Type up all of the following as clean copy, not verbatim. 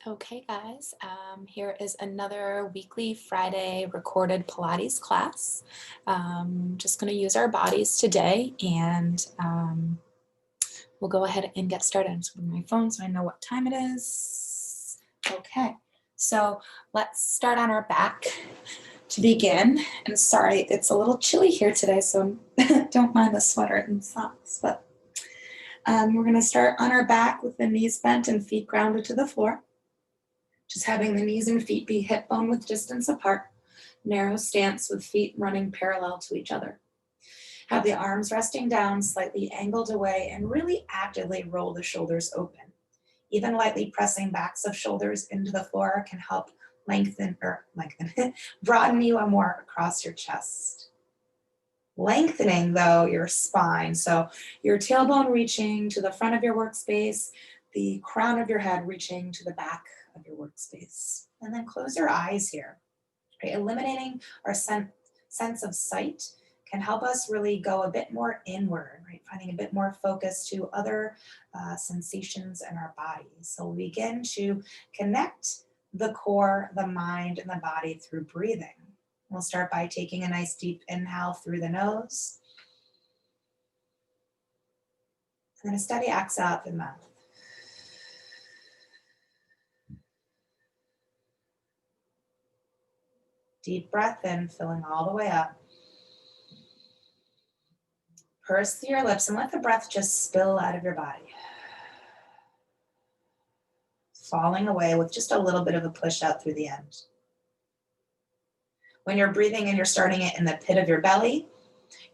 Okay, guys, here is another weekly Friday recorded Pilates class. Just going to use our bodies today, and we'll go ahead and get started. I'm just going to my phone so I know what time it is. Okay, so let's start on our back to begin. And sorry, it's a little chilly here today, so don't mind the sweater and socks. But we're going to start on our back with the knees bent and feet grounded to the floor. Just having the knees and feet be hip bone width distance apart, narrow stance with feet running parallel to each other. Have the arms resting down, slightly angled away, and really actively roll the shoulders open. Even lightly pressing backs of shoulders into the floor can help broaden you more across your chest. Lengthening, though, your spine. So your tailbone reaching to the front of your workspace, the crown of your head reaching to the back of your workspace. And then close your eyes here. Right? Eliminating our sense of sight can help us really go a bit more inward, right? Finding a bit more focus to other sensations in our body. So we begin to connect the core, the mind, and the body through breathing. We'll start by taking a nice deep inhale through the nose. And then a steady exhale out the mouth. Deep breath in, filling all the way up. Purse through your lips and let the breath just spill out of your body. Falling away with just a little bit of a push out through the end. When you're breathing in, you're starting it in the pit of your belly.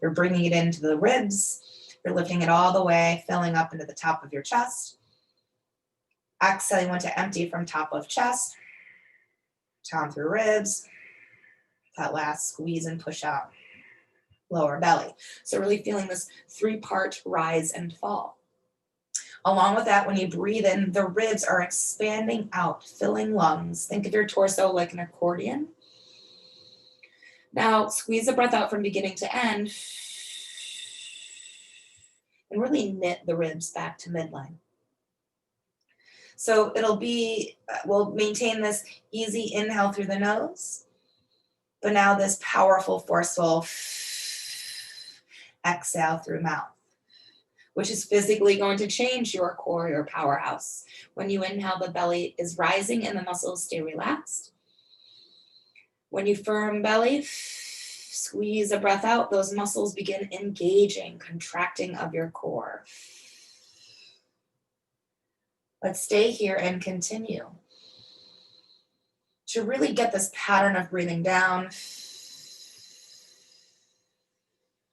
You're bringing it into the ribs. You're lifting it all the way, filling up into the top of your chest. Exhaling when to empty from top of chest, down through ribs. That last squeeze and push out, lower belly. So really feeling this three-part rise and fall. Along with that, when you breathe in, the ribs are expanding out, filling lungs. Think of your torso like an accordion. Now, squeeze the breath out from beginning to end and really knit the ribs back to midline. So we'll maintain this easy inhale through the nose, but now this powerful, forceful exhale through mouth, which is physically going to change your core, your powerhouse. When you inhale, the belly is rising and the muscles stay relaxed. When you firm belly, squeeze a breath out, those muscles begin engaging, contracting of your core. Let's stay here and continue to really get this pattern of breathing down,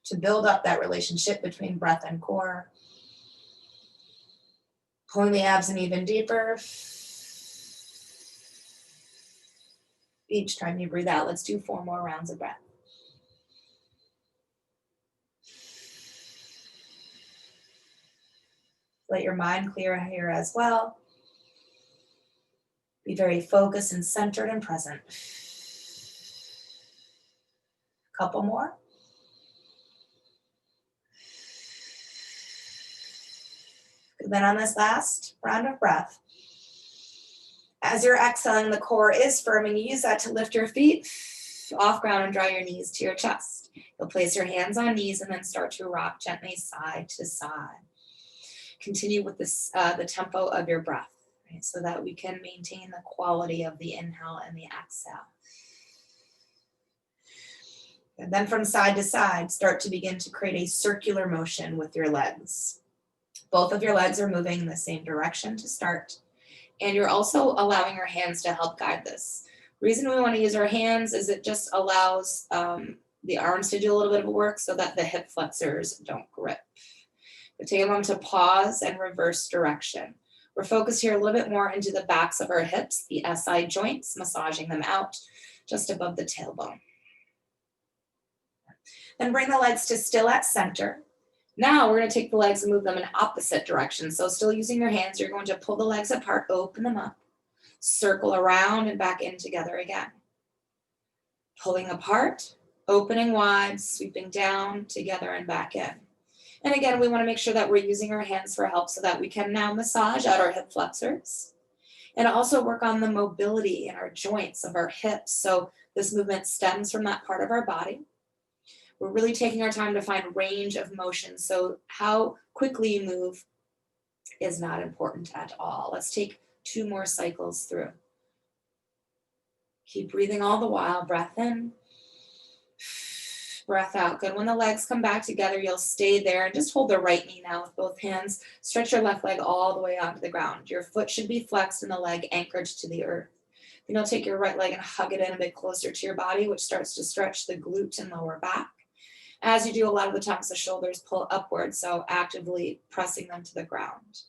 to build up that relationship between breath and core. Pulling the abs in even deeper. Each time you breathe out, let's do 4 more rounds of breath. Let your mind clear here as well. Be very focused and centered and present. Couple more. Then on this last round of breath, as you're exhaling, the core is firm, and you use that to lift your feet off ground and draw your knees to your chest. You'll place your hands on knees and then start to rock gently side to side. Continue with this, the tempo of your breath, right, so that we can maintain the quality of the inhale and the exhale. And then from side to side, start to begin to create a circular motion with your legs. Both of your legs are moving in the same direction to start. And you're also allowing your hands to help guide this. The reason we want to use our hands is it just allows the arms to do a little bit of work so that the hip flexors don't grip. But take a moment to pause and reverse direction. We're focused here a little bit more into the backs of our hips, the SI joints, massaging them out just above the tailbone. Then bring the legs to still at center. Now we're going to take the legs and move them in opposite directions. So still using your hands, you're going to pull the legs apart, open them up, circle around and back in together again. Pulling apart, opening wide, sweeping down, together and back in. And again, we want to make sure that we're using our hands for help so that we can now massage out our hip flexors. And also work on the mobility in our joints of our hips. So this movement stems from that part of our body. We're really taking our time to find range of motion. So how quickly you move is not important at all. Let's take 2 more cycles through. Keep breathing all the while. Breath in, breath out. Good. When the legs come back together, you'll stay there and just hold the right knee now with both hands. Stretch your left leg all the way onto the ground. Your foot should be flexed and the leg anchored to the earth. Then you'll take your right leg and hug it in a bit closer to your body, which starts to stretch the glute and lower back. As you do, a lot of the times the shoulders pull upward, so actively pressing them to the ground.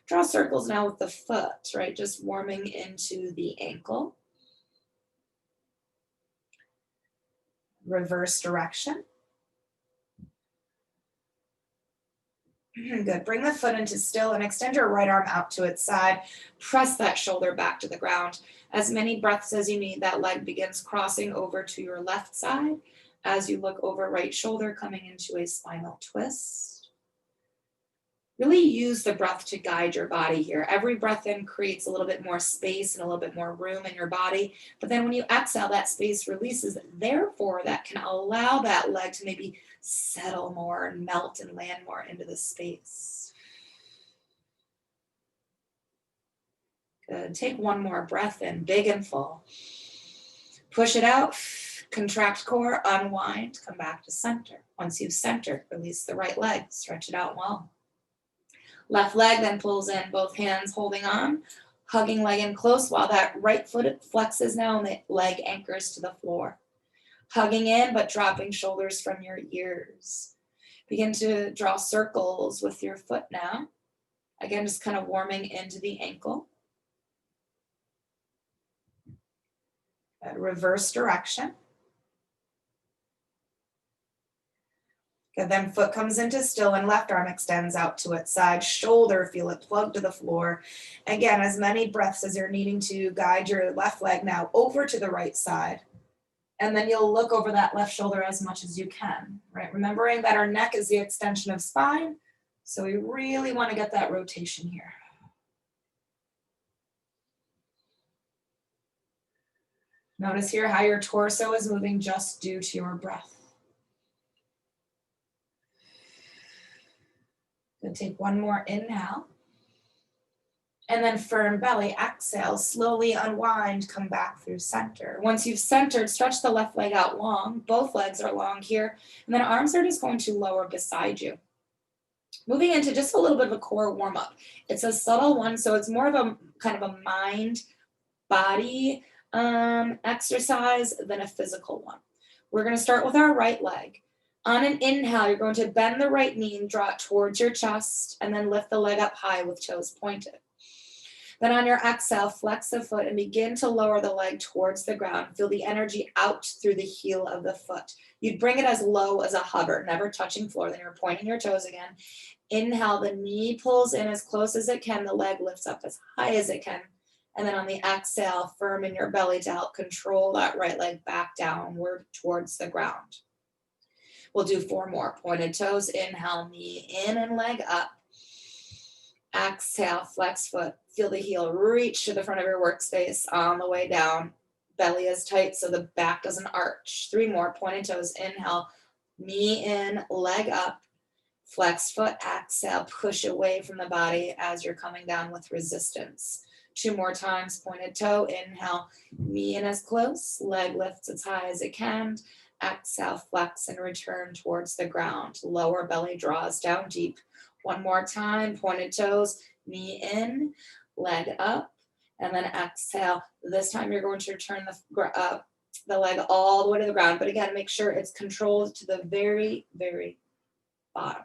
Draw circles now with the foot, right? Just warming into the ankle. Reverse direction. Good. Bring the foot into still and extend your right arm out to its side. Press that shoulder back to the ground. As many breaths as you need, that leg begins crossing over to your left side as you look over right shoulder, coming into a spinal twist. Really use the breath to guide your body here. Every breath in creates a little bit more space and a little bit more room in your body. But then when you exhale, that space releases. Therefore, that can allow that leg to maybe settle more and melt and land more into the space. Good. Take 1 more breath in, big and full. Push it out. Contract core, unwind, come back to center. Once you've centered, release the right leg, stretch it out well. Left leg then pulls in, both hands holding on, hugging leg in close while that right foot flexes now and the leg anchors to the floor. Hugging in, but dropping shoulders from your ears. Begin to draw circles with your foot now. Again, just kind of warming into the ankle. Reverse direction. Good, then foot comes into still and left arm extends out to its side. Shoulder, feel it plug to the floor. Again, as many breaths as you're needing to guide your left leg now over to the right side. And then you'll look over that left shoulder as much as you can, right? Remembering that our neck is the extension of spine. So we really want to get that rotation here. Notice here how your torso is moving just due to your breath. Good, take 1 more inhale. And then firm belly, exhale, slowly unwind, come back through center. Once you've centered, stretch the left leg out long. Both legs are long here. And then arms are just going to lower beside you. Moving into just a little bit of a core warm up. It's a subtle one, so it's more of a kind of a mind body exercise than a physical one. We're going to start with our right leg. On an inhale, you're going to bend the right knee and draw it towards your chest, and then lift the leg up high with toes pointed. Then on your exhale, flex the foot and begin to lower the leg towards the ground. Feel the energy out through the heel of the foot. You'd bring it as low as a hover, never touching floor. Then you're pointing your toes again. Inhale, the knee pulls in as close as it can. The leg lifts up as high as it can. And then on the exhale, firm in your belly to help control that right leg back downward towards the ground. We'll do 4 more. Pointed toes, inhale, knee in and leg up. Exhale, flex foot. Feel the heel reach to the front of your workspace on the way down. Belly is tight so the back doesn't arch. 3 more. Pointed toes, inhale, knee in, leg up. Flex foot, exhale, push away from the body as you're coming down with resistance. 2 more times, pointed toe, inhale, knee in as close, leg lifts as high as it can. Exhale, flex and return towards the ground. Lower belly draws down deep. 1 more time, pointed toes, knee in, leg up, and then exhale. This time you're going to return the leg all the way to the ground. But again, make sure it's controlled to the very, very bottom.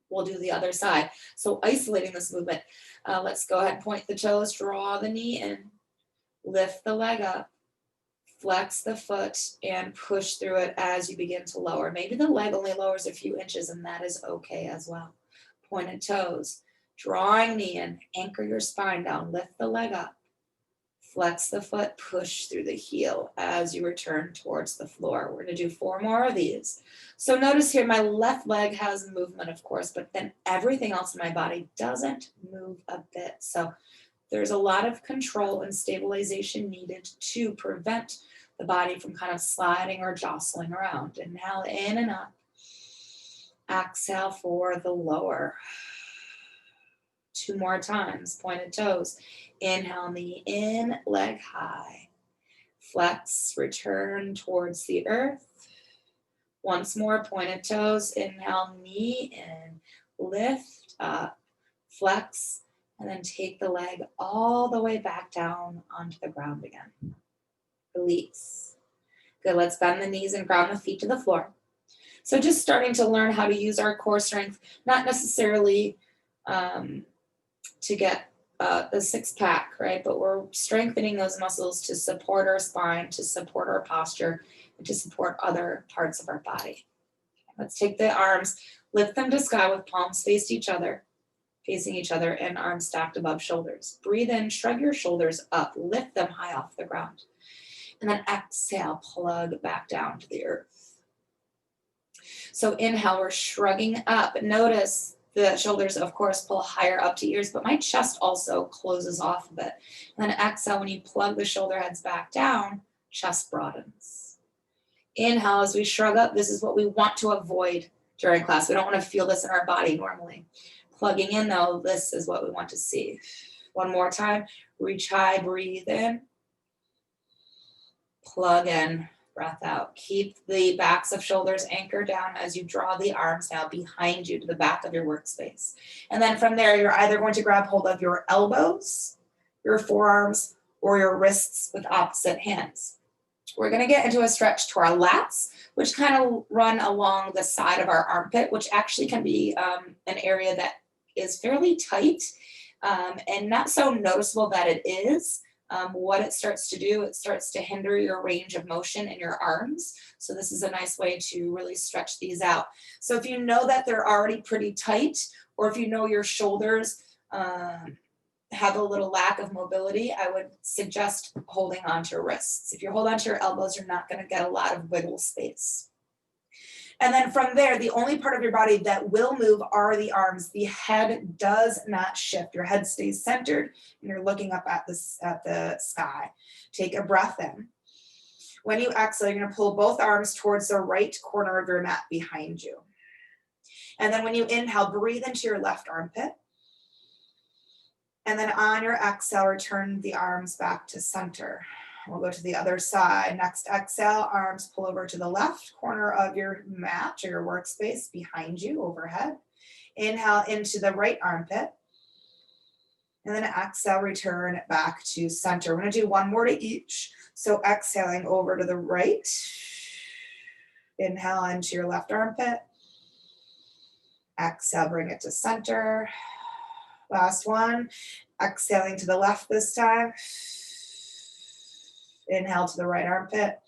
We'll do the other side. So isolating this movement, let's go ahead and point the toes, draw the knee in, lift the leg up, flex the foot, and push through it as you begin to lower. Maybe the leg only lowers a few inches, and that is okay as well. Pointed toes, drawing knee in, anchor your spine down, lift the leg up, flex the foot, push through the heel as you return towards the floor. We're going to do 4 more of these. So notice here, my left leg has movement, of course, but then everything else in my body doesn't move a bit. So There's a lot of control and stabilization needed to prevent the body from kind of sliding or jostling around. Inhale in and up. Exhale for the lower. 2 more times, pointed toes. Inhale knee in, leg high. Flex, return towards the earth. Once more, pointed toes. Inhale, knee in, lift up, flex, and then take the leg all the way back down onto the ground again. Release. Good, let's bend the knees and ground the feet to the floor. So just starting to learn how to use our core strength, not necessarily to get the 6-pack, right? But we're strengthening those muscles to support our spine, to support our posture, and to support other parts of our body. Let's take the arms, lift them to sky with palms facing each other, and arms stacked above shoulders. Breathe in, shrug your shoulders up, lift them high off the ground. And then exhale, plug back down to the earth. So inhale, we're shrugging up. Notice the shoulders, of course, pull higher up to ears, but my chest also closes off a bit. And then exhale, when you plug the shoulder heads back down, chest broadens. Inhale, as we shrug up, this is what we want to avoid during class. We don't want to feel this in our body normally. Plugging in though, this is what we want to see. One more time, reach high, breathe in. Plug in, breath out. Keep the backs of shoulders anchored down as you draw the arms now behind you to the back of your workspace. And then from there, you're either going to grab hold of your elbows, your forearms, or your wrists with opposite hands. We're going to get into a stretch to our lats, which kind of run along the side of our armpit, which actually can be an area that is fairly tight and not so noticeable that it is. What it starts to do, it starts to hinder your range of motion in your arms. So this is a nice way to really stretch these out. So if you know that they're already pretty tight, or if you know your shoulders have a little lack of mobility, I would suggest holding onto your wrists. If you hold onto your elbows, you're not going to get a lot of wiggle space. And then from there, the only part of your body that will move are the arms. The head does not shift. Your head stays centered and you're looking up at the sky. Take a breath in. When you exhale, you're going to pull both arms towards the right corner of your mat behind you. And then when you inhale, breathe into your left armpit. And then on your exhale, return the arms back to center. We'll go to the other side. Next exhale, arms pull over to the left corner of your mat or your workspace behind you, overhead. Inhale into the right armpit. And then exhale, return back to center. We're going to do one more to each. So exhaling over to the right. Inhale into your left armpit. Exhale, bring it to center. Last one. Exhaling to the left this time. Inhale to the right armpit.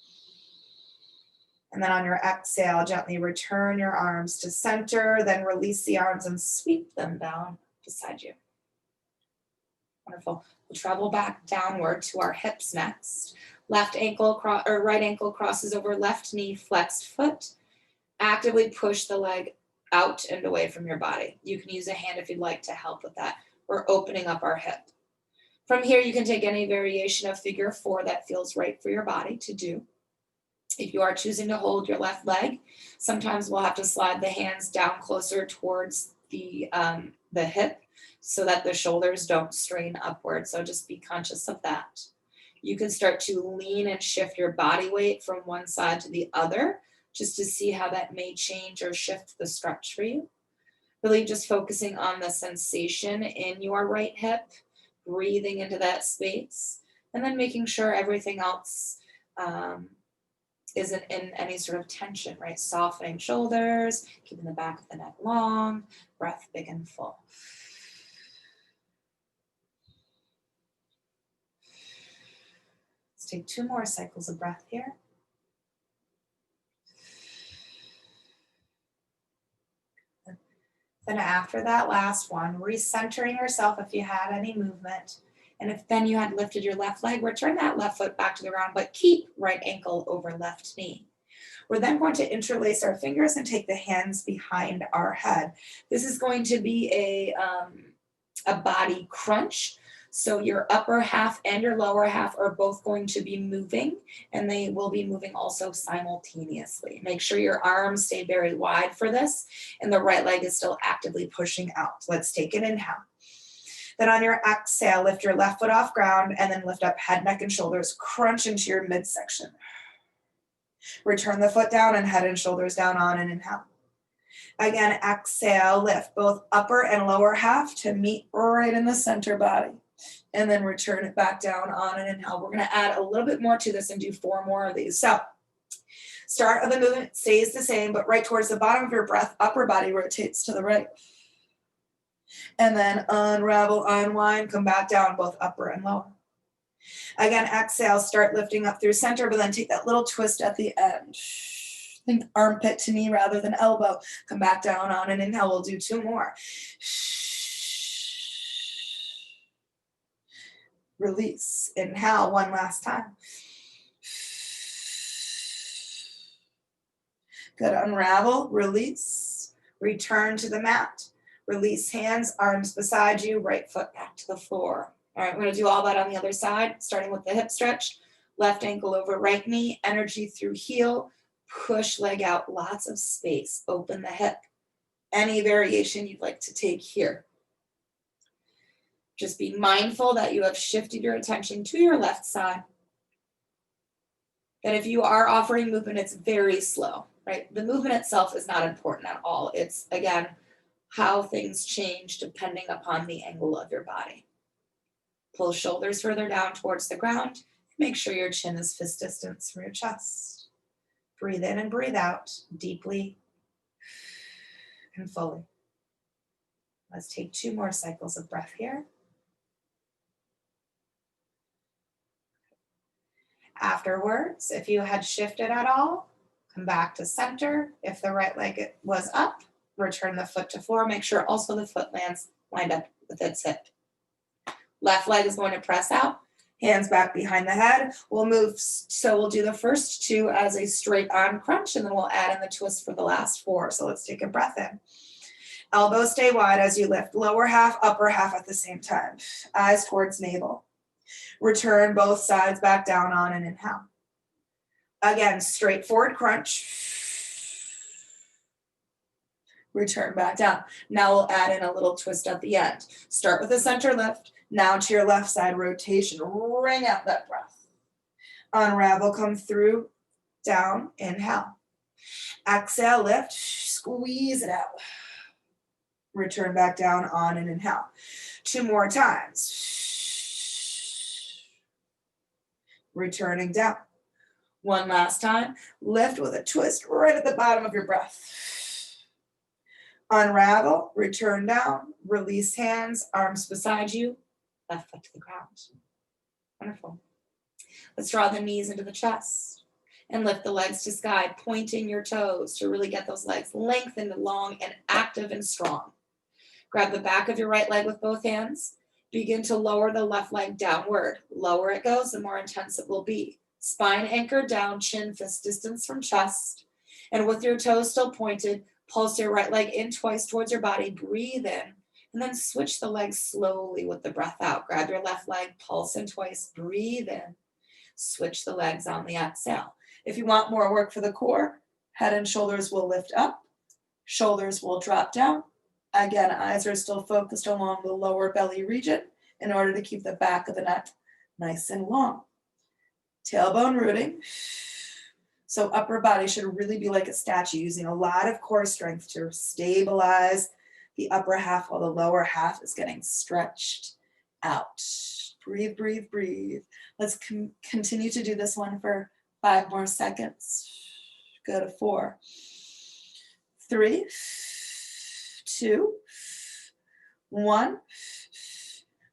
And then on your exhale, gently return your arms to center, then release the arms and sweep them down beside you. Wonderful. We'll travel back downward to our hips next. Left ankle or right ankle crosses over left knee, flexed foot. Actively push the leg out and away from your body. You can use a hand if you'd like to help with that. We're opening up our hip. From here, you can take any variation of figure 4 that feels right for your body to do. If you are choosing to hold your left leg, sometimes we'll have to slide the hands down closer towards the hip so that the shoulders don't strain upward. So just be conscious of that. You can start to lean and shift your body weight from one side to the other just to see how that may change or shift the stretch for you. Really just focusing on the sensation in your right hip, breathing into that space, and then making sure everything else isn't in any sort of tension, right? Softening shoulders, keeping the back of the neck long, breath big and full. Let's take 2 more cycles of breath here. Then after that last one, recentering yourself if you had any movement. And if then you had lifted your left leg, return that left foot back to the ground, but keep right ankle over left knee. We're then going to interlace our fingers and take the hands behind our head. This is going to be a body crunch. So your upper half and your lower half are both going to be moving, and they will be moving also simultaneously. Make sure your arms stay very wide for this, and the right leg is still actively pushing out. Let's take an inhale. Then on your exhale, lift your left foot off ground and then lift up head, neck, and shoulders. Crunch into your midsection. Return the foot down and head and shoulders down on an inhale. Again, exhale, lift both upper and lower half to meet right in the center body. And then return it back down on an inhale. We're going to add a little bit more to this and do 4 more of these. So, start of the movement stays the same, but right towards the bottom of your breath, upper body rotates to the right. And then unravel, unwind, come back down, both upper and lower. Again, exhale, start lifting up through center, but then take that little twist at the end. Think armpit to knee rather than elbow. Come back down on an inhale. We'll do 2 more. Release. Inhale 1 last time. Good. Unravel, release, return to the mat. Release hands, arms beside you, right foot back to the floor. All right, we're going to do all that on the other side, starting with the hip stretch. Left ankle over right knee, energy through heel, push leg out, lots of space, open the hip. Any variation you'd like to take here. Just be mindful that you have shifted your attention to your left side. That if you are offering movement, it's very slow, right? The movement itself is not important at all. It's, again, how things change depending upon the angle of your body. Pull shoulders further down towards the ground. Make sure your chin is fist distance from your chest. Breathe in and breathe out deeply and fully. Let's take 2 more cycles of breath here. Afterwards, if you had shifted at all, come back to center. If the right leg was up, return the foot to floor. Make sure also the foot lands lined up with its hip. Left leg is going to press out, hands back behind the head. We'll move, so we'll do the first 2 as a straight on crunch, and then we'll add in the twist for the last 4. So let's take a breath in. Elbows stay wide as you lift. Lower half, upper half at the same time. Eyes towards navel. Return both sides back down on an inhale. Again, straight forward crunch. Return back down. Now we'll add in a little twist at the end. Start with a center lift. Now to your left side rotation. Wring out that breath. Unravel, come through, down, inhale. Exhale, lift, squeeze it out. Return back down on an inhale. 2 more times. Returning down. 1 last time. Lift with a twist right at the bottom of your breath. Unravel, return down, release hands, arms beside you, left foot to the ground. Wonderful. Let's draw the knees into the chest and lift the legs to sky, pointing your toes to really get those legs lengthened, long, and active and strong. Grab the back of your right leg with both hands. Begin to lower the left leg downward. Lower it goes, the more intense it will be. Spine anchored down, chin fist distance from chest. And with your toes still pointed, pulse your right leg in twice towards your body. Breathe in, and then switch the legs slowly with the breath out. Grab your left leg, pulse in twice, breathe in. Switch the legs on the exhale. If you want more work for the core, head and shoulders will lift up. Shoulders will drop down. Again, eyes are still focused along the lower belly region in order to keep the back of the neck nice and long. Tailbone rooting. So upper body should really be like a statue, using a lot of core strength to stabilize the upper half while the lower half is getting stretched out. Breathe, breathe, breathe. Let's continue to do this one for 5 more seconds. Go to 4, 3, 2, 1.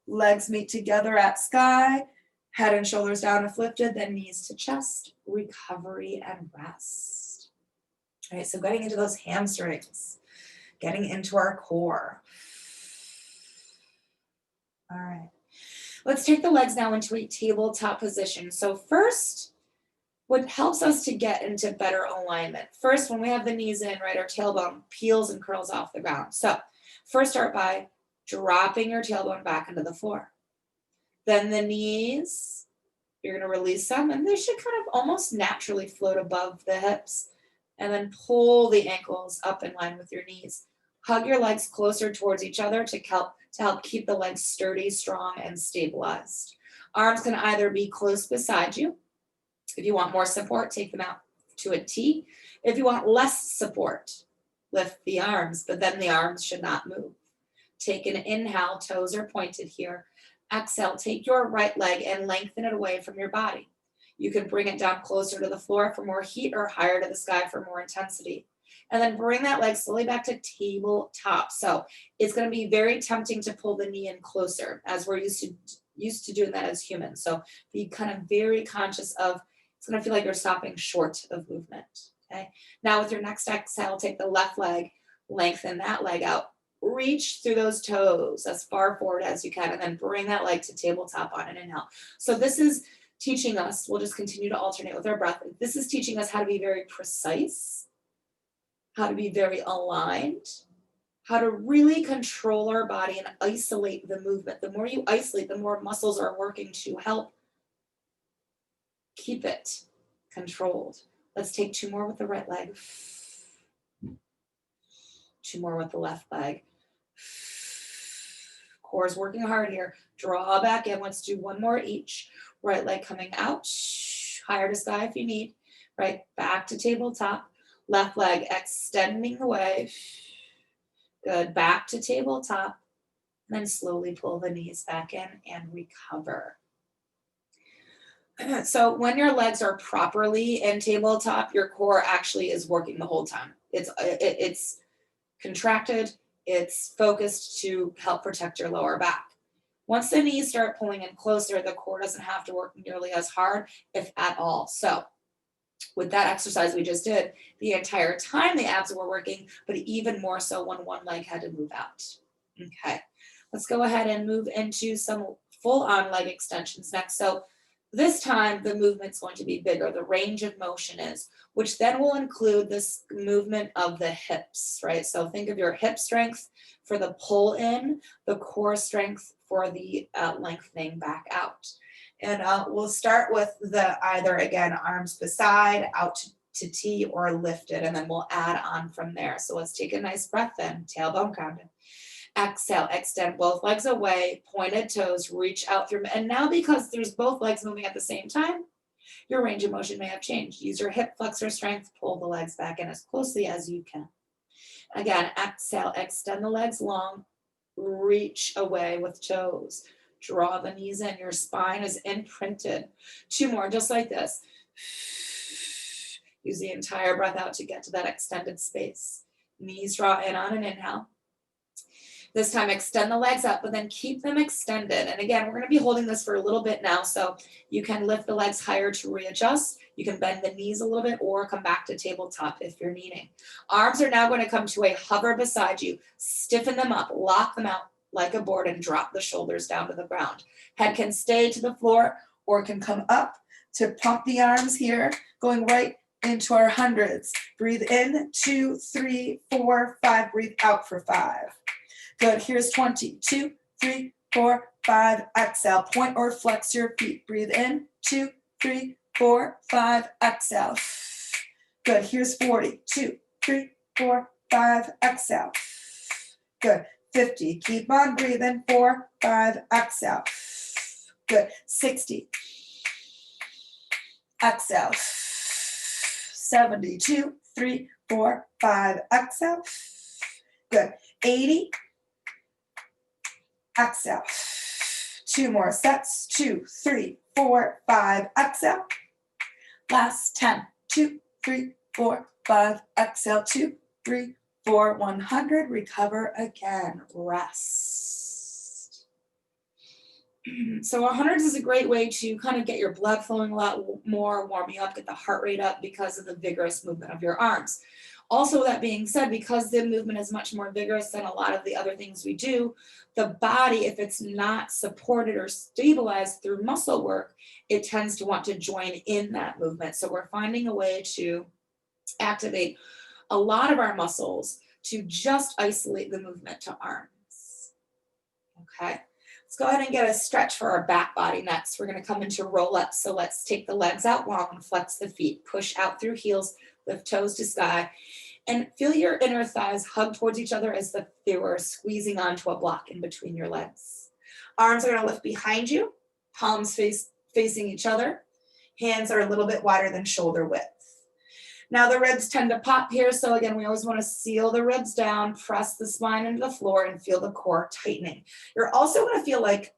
Legs meet together at sky. Head and shoulders down if lifted, then knees to chest. Recovery and rest. All right, so getting into those hamstrings, getting into our core. All right, let's take the legs now into a tabletop position. So first, what helps us to get into better alignment? First, when we have the knees in, right, our tailbone peels and curls off the ground. So first start by dropping your tailbone back into the floor. Then the knees, you're going to release them, and they should kind of almost naturally float above the hips. And then pull the ankles up in line with your knees. Hug your legs closer towards each other to help keep the legs sturdy, strong, and stabilized. Arms can either be close beside you. If you want more support, take them out to a T. If you want less support, lift the arms, but then the arms should not move. Take an inhale, toes are pointed here. Exhale, take your right leg and lengthen it away from your body. You can bring it down closer to the floor for more heat or higher to the sky for more intensity. And then bring that leg slowly back to tabletop. So it's going to be very tempting to pull the knee in closer, as we're used to doing that as humans. So be kind of very conscious of, it's going to feel like you're stopping short of movement. Okay. Now with your next exhale, take the left leg, lengthen that leg out, reach through those toes as far forward as you can, and then bring that leg to tabletop on an inhale. So this is teaching us, we'll just continue to alternate with our breath. This is teaching us how to be very precise, how to be very aligned, how to really control our body and isolate the movement. The more you isolate, the more muscles are working to help keep it controlled. Let's take 2 more with the right leg. 2 more with the left leg. Core is working hard here. Draw back in. Let's do 1 more each. Right leg coming out. Higher to sky if you need. Right, back to tabletop. Left leg extending away. Good, back to tabletop. And then slowly pull the knees back in and recover. So when your legs are properly in tabletop, your core actually is working the whole time. It's contracted, it's focused to help protect your lower back. Once the knees start pulling in closer, the core doesn't have to work nearly as hard, if at all. So with that exercise we just did, the entire time the abs were working, but even more so when one leg had to move out. Okay, let's go ahead and move into some full-on leg extensions next. So this time the movement's going to be bigger, the range of motion is, which then will include this movement of the hips, right? So think of your hip strength for the pull in, the core strength for the lengthening back out. And we'll start with the either, again, arms beside, out to T, or lifted, and then we'll add on from there. So let's take a nice breath in, tailbone grounded. Exhale, extend both legs away, pointed toes, reach out through. And now because there's both legs moving at the same time, your range of motion may have changed. Use your hip flexor strength, pull the legs back in as closely as you can. Again, exhale, extend the legs long, reach away with toes. Draw the knees in, your spine is imprinted. 2 more, just like this. Use the entire breath out to get to that extended space. Knees draw in on an inhale. This time extend the legs up, but then keep them extended. And again, we're going to be holding this for a little bit now, so you can lift the legs higher to readjust. You can bend the knees a little bit or come back to tabletop if you're needing. Arms are now going to come to a hover beside you. Stiffen them up, lock them out like a board, and drop the shoulders down to the ground. Head can stay to the floor or can come up to pump the arms here, going right into our hundreds. Breathe in, 2, 3, 4, 5. Breathe out for 5. Good, here's 20. 2, 3, 4, 5. Exhale, point or flex your feet. Breathe in, 2, 3, 4, 5. Exhale. Good, here's 40. 2, 3, 4, 5. Exhale. Good, 50. Keep on breathing. 4, 5. Exhale. Good, 60. Exhale. 70. 2, 3, 4, 5. Exhale. Good, 80. Exhale. 2 more sets. 2, 3, 4, 5. Exhale. Last 10. 2, 3, 4, 5. Exhale. 2, 3, 4. 100. Recover again. Rest. So 100 is a great way to kind of get your blood flowing a lot more, warm you up, get the heart rate up because of the vigorous movement of your arms. Also, that being said, because the movement is much more vigorous than a lot of the other things we do, the body, if it's not supported or stabilized through muscle work, it tends to want to join in that movement. So we're finding a way to activate a lot of our muscles to just isolate the movement to arms. Okay. Let's go ahead and get a stretch for our back body next. We're gonna come into roll up. So let's take the legs out long and flex the feet. Push out through heels, lift toes to sky, and feel your inner thighs hug towards each other as if they were squeezing onto a block in between your legs. Arms are gonna lift behind you, palms facing each other. Hands are a little bit wider than shoulder width. Now the ribs tend to pop here, so again, we always want to seal the ribs down, press the spine into the floor, and feel the core tightening. You're also going to feel like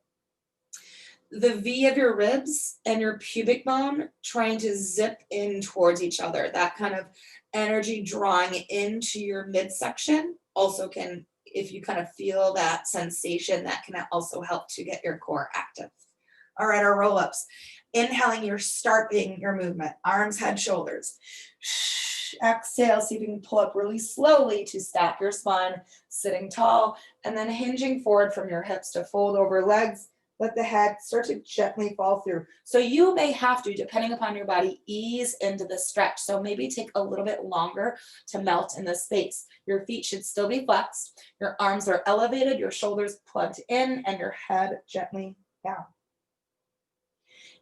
the V of your ribs and your pubic bone trying to zip in towards each other. That kind of energy drawing into your midsection also can, if you kind of feel that sensation, that can also help to get your core active. All right, our roll-ups. Inhaling, you're starting your movement. Arms, head, shoulders. Exhale, see if you can pull up really slowly to stack your spine, sitting tall, and then hinging forward from your hips to fold over legs. Let the head start to gently fall through. So you may have to, depending upon your body, ease into the stretch. So maybe take a little bit longer to melt in the space. Your feet should still be flexed. Your arms are elevated, your shoulders plugged in, and your head gently down.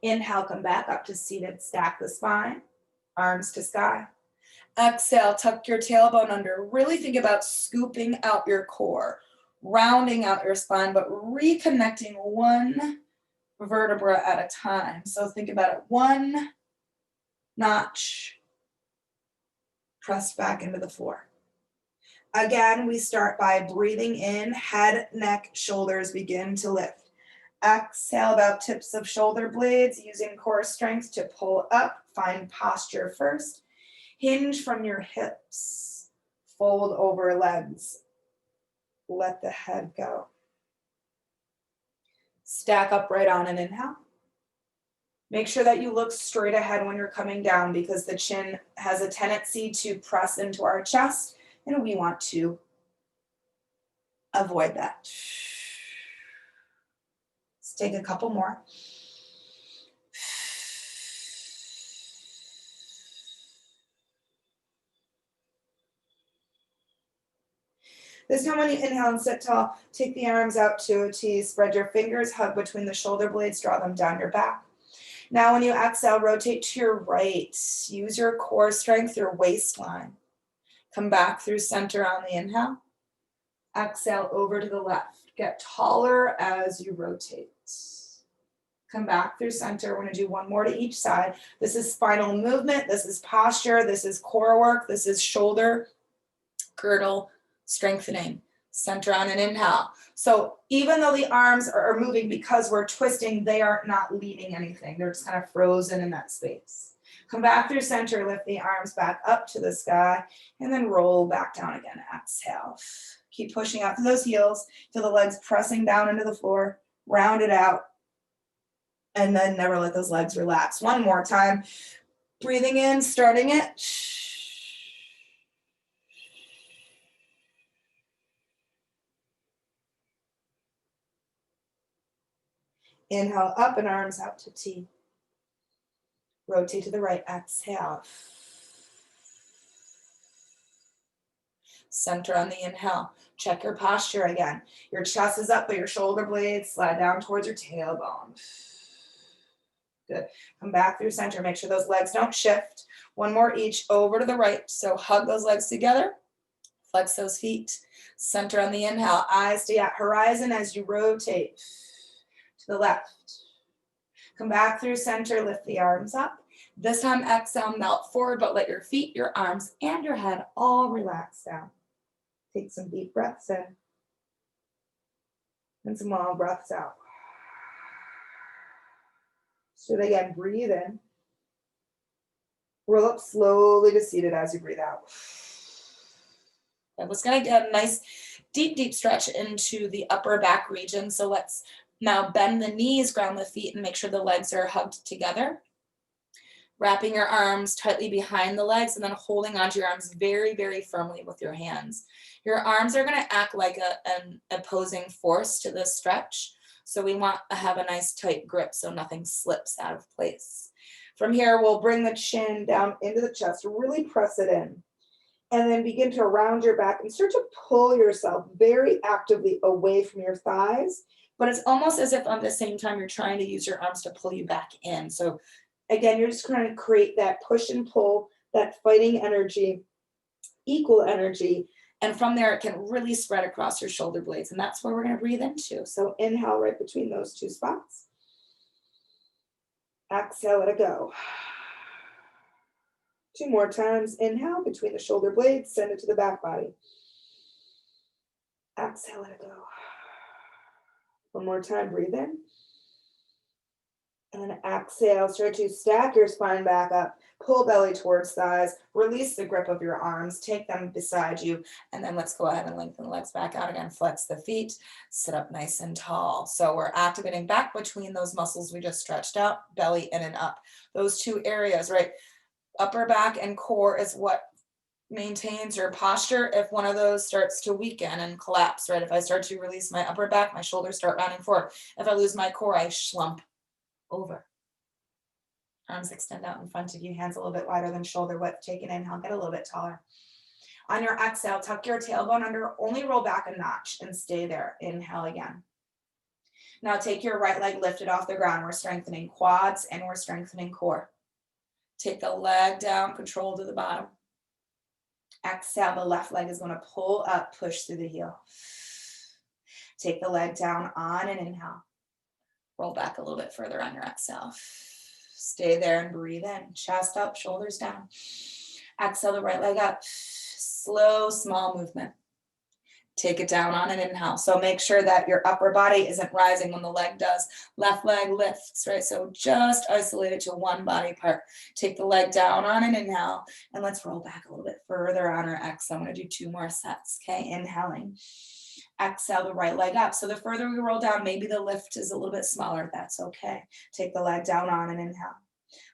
Inhale, come back up to seated, stack the spine, arms to sky. Exhale, tuck your tailbone under. Really think about scooping out your core, rounding out your spine, but reconnecting one vertebra at a time. So think about it, one notch pressed back into the floor. Again, we start by breathing in, head, neck, shoulders begin to lift. Exhale, about tips of shoulder blades, using core strength to pull up. Find posture first. Hinge from your hips. Fold over legs. Let the head go. Stack upright on an inhale. Make sure that you look straight ahead when you're coming down because the chin has a tendency to press into our chest, and we want to avoid that. Take a couple more. This time when you inhale and sit tall, take the arms out to a T, spread your fingers, hug between the shoulder blades, draw them down your back. Now when you exhale, rotate to your right. Use your core strength, your waistline. Come back through center on the inhale. Exhale over to the left. Get taller as you rotate. Come back through center. We're going to do one more to each side. This is spinal movement. This is posture. This is core work. This is shoulder, girdle, strengthening. Center on an inhale. So even though the arms are moving because we're twisting, they are not leading anything. They're just kind of frozen in that space. Come back through center. Lift the arms back up to the sky and then roll back down again. Exhale. Keep pushing out through those heels. Feel the legs pressing down into the floor. Round it out. And then never let those legs relax. One more time. Breathing in, starting it. Inhale up and arms out to T. Rotate to the right, exhale. Center on the inhale. Check your posture again. Your chest is up, but your shoulder blades slide down towards your tailbone. Good. Come back through center. Make sure those legs don't shift. One more each over to the right. So hug those legs together. Flex those feet. Center on the inhale. Eyes stay at horizon as you rotate to the left. Come back through center. Lift the arms up. This time, exhale, melt forward, but let your feet, your arms, and your head all relax down. Take some deep breaths in. And some long breaths out. So again, breathe in. Roll up slowly to seated as you breathe out. And let's gonna get a nice deep stretch into the upper back region. So let's now bend the knees, ground the feet, and make sure the legs are hugged together. Wrapping your arms tightly behind the legs and then holding onto your arms very, very firmly with your hands. Your arms are gonna act like an opposing force to this stretch. So we want to have a nice tight grip so nothing slips out of place. From here, we'll bring the chin down into the chest, really press it in. And then begin to round your back and start to pull yourself very actively away from your thighs, but it's almost as if at the same time you're trying to use your arms to pull you back in. So again, you're just trying to create that push and pull, that fighting energy, equal energy. And from there, it can really spread across your shoulder blades. And that's where we're going to breathe into. So inhale right between those two spots. Exhale, let it go. 2 more times. Inhale between the shoulder blades, send it to the back body. Exhale, let it go. 1 more time, breathe in. And then exhale, start to stack your spine back up. Pull belly towards thighs. Release the grip of your arms. Take them beside you. And then let's go ahead and lengthen the legs back out again. Flex the feet. Sit up nice and tall. So we're activating back between those muscles we just stretched out. Belly in and up. Those 2 areas, right? Upper back and core is what maintains your posture. If one of those starts to weaken and collapse, right? If I start to release my upper back, my shoulders start rounding forward. If I lose my core, I slump over. Arms extend out in front of you, hands a little bit wider than shoulder width. Take an inhale, get a little bit taller. On your exhale, tuck your tailbone under, only roll back a notch and stay there. Inhale again. Now take your right leg lifted off the ground. We're strengthening quads and we're strengthening core. Take the leg down, control to the bottom. Exhale, the left leg is going to pull up, push through the heel. Take the leg down on an inhale. Roll back a little bit further on your exhale. Stay there and breathe in. Chest up, shoulders down. Exhale the right leg up. Slow, small movement. Take it down on an inhale. So make sure that your upper body isn't rising when the leg does. Left leg lifts, right? So just isolate it to one body part. Take the leg down on an inhale. And let's roll back a little bit further on our exhale. I'm going to do 2 more sets. Okay, inhaling. Exhale the right leg up. So the further we roll down, maybe the lift is a little bit smaller. That's okay. Take the leg down on an inhale.